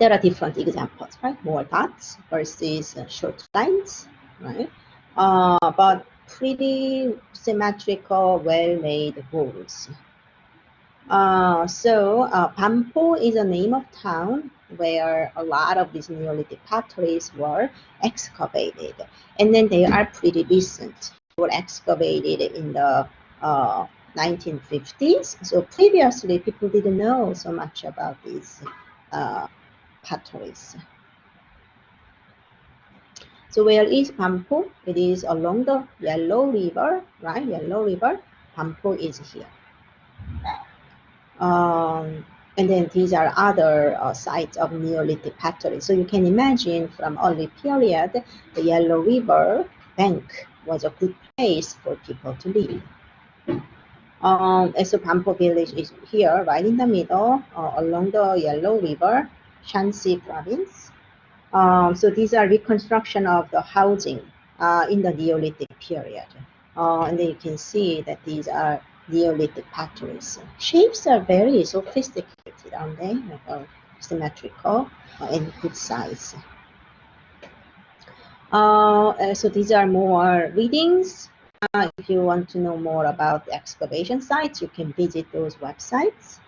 there are different examples, right? More dots versus short lines, right? But pretty symmetrical, well-made walls. Banpo is a name of town where a lot of these Neolithic potteries were excavated, and then they are pretty recent. They were excavated in the 1950s. So previously, people didn't know so much about these potteries. So where is Banpo? It is along the Yellow River, right? Yellow River. Banpo is here. And then these are other sites of Neolithic pottery. So you can imagine from early period, the Yellow River bank was a good place for people to live. And so Banpo village is here, right in the middle, along the Yellow River, Shanxi province. So these are reconstruction of the housing in the Neolithic period. And then you can see that these are Neolithic potteries. Shapes are very sophisticated, aren't they? Like, symmetrical and good size. So these are more readings. If you want to know more about the excavation sites, you can visit those websites.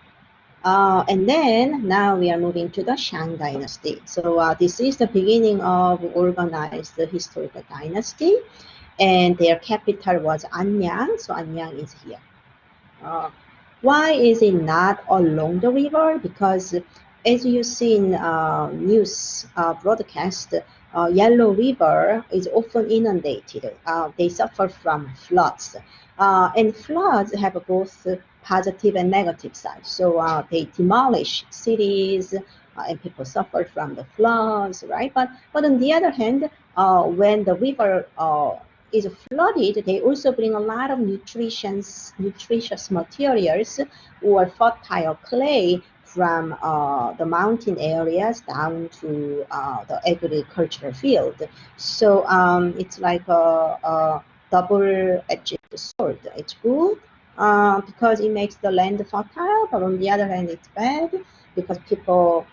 And then now we are moving to the Shang Dynasty. So this is the beginning of organized historical dynasty, and their capital was Anyang. So Anyang is here. Why is it not along the river? Because as you see in news broadcast, Yellow River is often inundated. They suffer from floods. And floods have both positive and negative sides. So they demolish cities and people suffer from the floods, right? But on the other hand, when the river is flooded, they also bring a lot of nutritious materials or fertile clay from the mountain areas down to the agricultural field. So it's like a double-edged sword. It's good because it makes the land fertile, but on the other hand, it's bad because people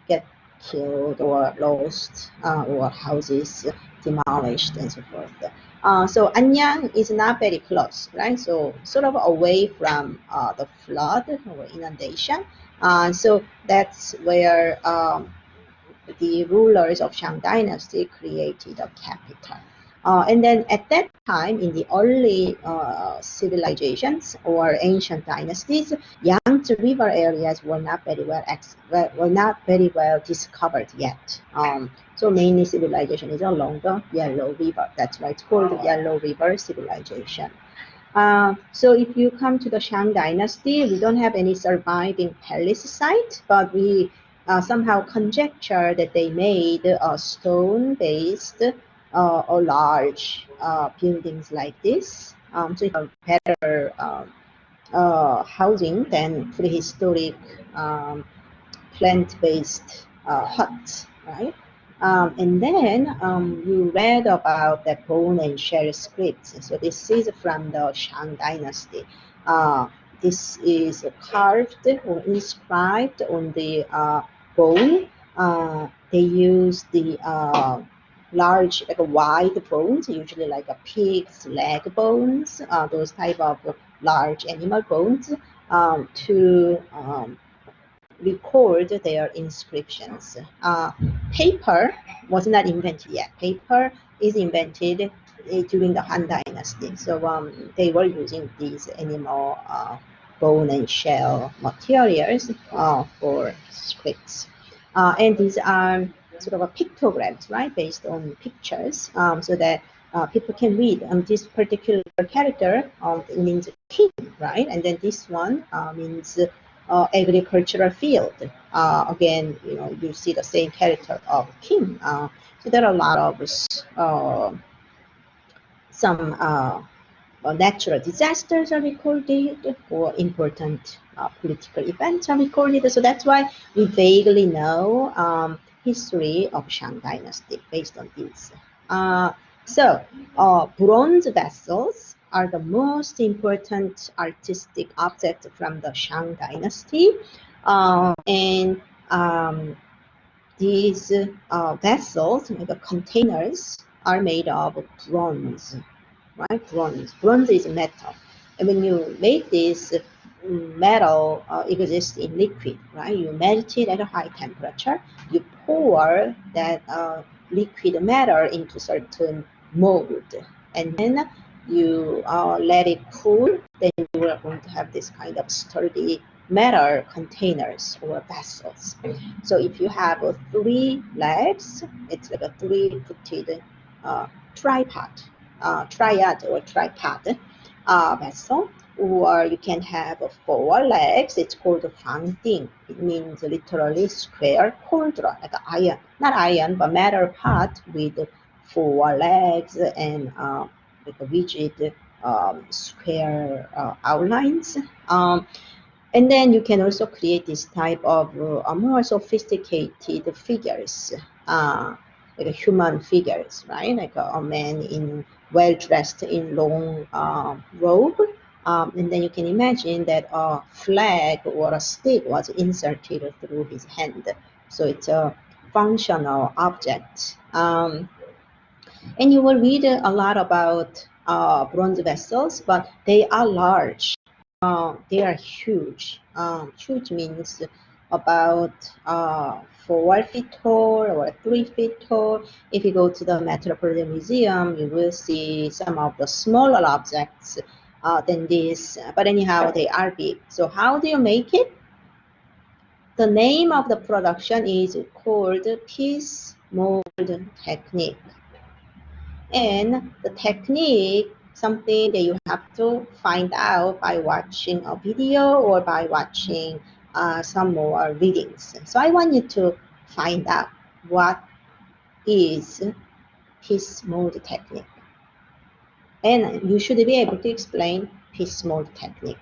get killed or lost or houses demolished and so forth. So Anyang is not very close, right? So sort of away from the flood or inundation. So that's where the rulers of Shang Dynasty created a capital. And then at that time, in the early civilizations or ancient dynasties, Yangtze River areas were not very well discovered yet. So mainly civilization is along the Yellow River. That's why it's called the Yellow River civilization. So if you come to the Shang Dynasty, we don't have any surviving palace site, but we somehow conjecture that they made a stone-based or large buildings like this. So it's a better housing than prehistoric plant-based huts, right? And then you read about the bone and shell scripts. So this is from the Shang Dynasty. This is carved or inscribed on the bone. They use the large, like wide bones, usually like a pig's leg bones, those type of large animal bones, to record their inscriptions. Paper was not invented yet. Paper is invented during the Han Dynasty. So they were using these animal bone and shell materials for scripts. And these are sort of a pictograms, right, based on pictures, so that people can read. This particular character means king, right? And then this one means agricultural field. Again, you see the same character of king. So there are a lot of some natural disasters are recorded, or important political events are recorded. So that's why we vaguely know history of Shang Dynasty based on this. Bronze vessels are the most important artistic object from the Shang Dynasty, and these vessels, like the containers, are made of bronze, right? Bronze is metal. And when you make this metal exist in liquid, right? You melt it at a high temperature. You pour that liquid matter into certain mold, and then you let it cool. Then you are going to have this kind of sturdy metal containers or vessels. So if you have 3 legs, it's like a 3-footed tripod, triad or tripod vessel. Or you can have 4 legs. It's called fangting. It means literally square cauldron, like iron, not iron, but metal pot with 4 legs and like a rigid square outlines. And then you can also create this type of more sophisticated figures, like human figures, right? Like a man in well dressed in long robe. And then you can imagine that a flag or a stick was inserted through his hand. So it's a functional object. And you will read a lot about bronze vessels, but they are large. They are huge. Huge means about 4 feet tall or 3 feet tall. If you go to the Metropolitan Museum, you will see some of the smaller objects than this. But anyhow, they are big. So how do you make it? The name of the production is called piece mold technique. And the technique, something that you have to find out by watching a video or by watching some more readings. So I want you to find out what is piece mold technique. And you should be able to explain piece mold technique.